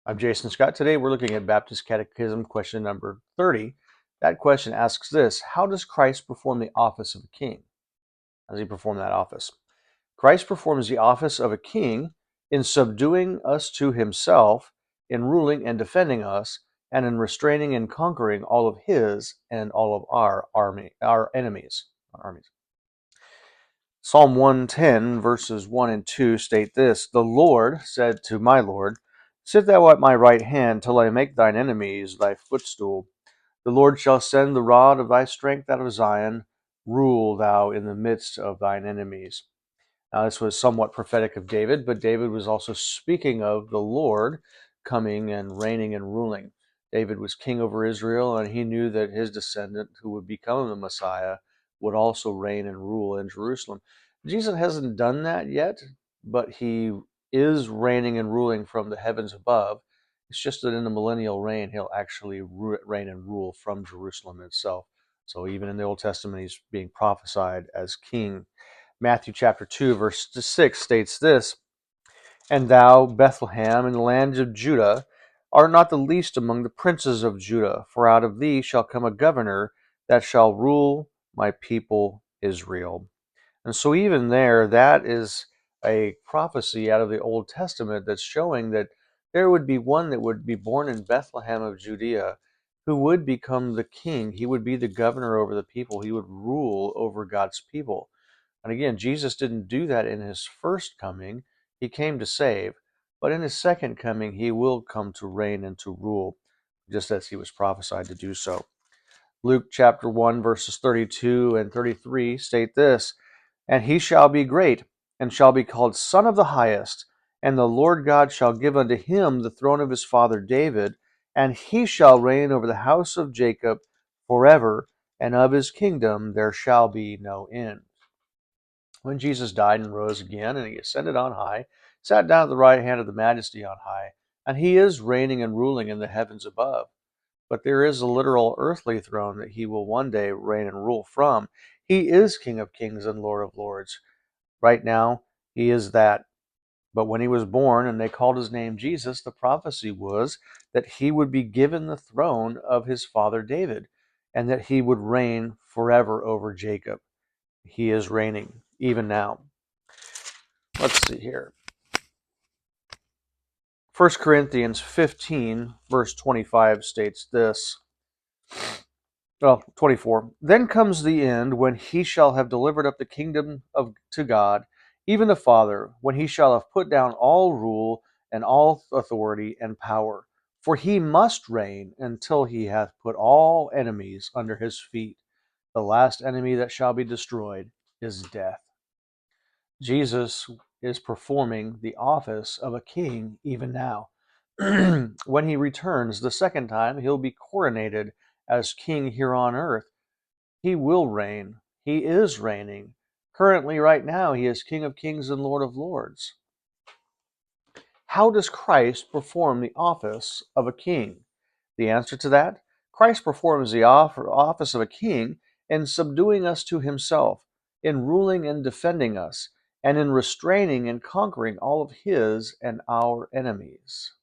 I'm Jason Scott. Today we're looking at Baptist Catechism question number 30. That question asks this: how does Christ perform the office of a king? How does he perform that office? Christ performs the office of a king in subduing us to himself, in ruling and defending us, and in restraining and conquering all of his and all of our enemies. Armies. Psalm 110, verses 1 and 2 state this: The Lord said to my Lord, Sit thou at my right hand till I make thine enemies thy footstool. The Lord shall send the rod of thy strength out of Zion. Rule thou in the midst of thine enemies. Now, this was somewhat prophetic of David, but David was also speaking of the Lord coming and reigning and ruling. David was king over Israel, and he knew that his descendant, who would become the Messiah, would also reign and rule in Jerusalem. Jesus hasn't done that yet, but he is reigning and ruling from the heavens above. It's just that in the millennial reign, he'll actually reign and rule from Jerusalem itself. So even in the Old Testament, he's being prophesied as king. Matthew chapter 2, verse 6 states this: And thou, Bethlehem, in the land of Judah, art not the least among the princes of Judah, for out of thee shall come a governor that shall rule my people Israel. And so even there, that is a prophecy out of the Old Testament that's showing that there would be one that would be born in Bethlehem of Judea who would become the king. He would be the governor over the people. He would rule over God's people. And again, Jesus didn't do that in his first coming. He came to save. But in his second coming, he will come to reign and to rule, just as he was prophesied to do so. Luke chapter 1, verses 32 and 33 state this: And he shall be great, and shall be called Son of the Highest, and the Lord God shall give unto him the throne of his father David, and he shall reign over the house of Jacob forever, and of his kingdom there shall be no end. When Jesus died and rose again, and he ascended on high, sat down at the right hand of the Majesty on high, and he is reigning and ruling in the heavens above. But there is a literal earthly throne that he will one day reign and rule from. He is King of Kings and Lord of Lords. Right now, he is that. But when he was born and they called his name Jesus, the prophecy was that he would be given the throne of his father David, and that he would reign forever over Jacob. He is reigning even now. Let's see here. 1 Corinthians 15, verse 25 states this. 24. Then comes the end, when he shall have delivered up the kingdom to God, even the Father, when he shall have put down all rule and all authority and power. For he must reign until he hath put all enemies under his feet. The last enemy that shall be destroyed is death. Jesus is performing the office of a king even now. When he returns the second time, he'll be coronated as king here on earth. He will reign. He is reigning. Currently, right now, he is King of Kings and Lord of Lords. How does Christ perform the office of a king? The answer to that: Christ performs the office of a king in subduing us to himself, in ruling and defending us, and in restraining and conquering all of his and our enemies.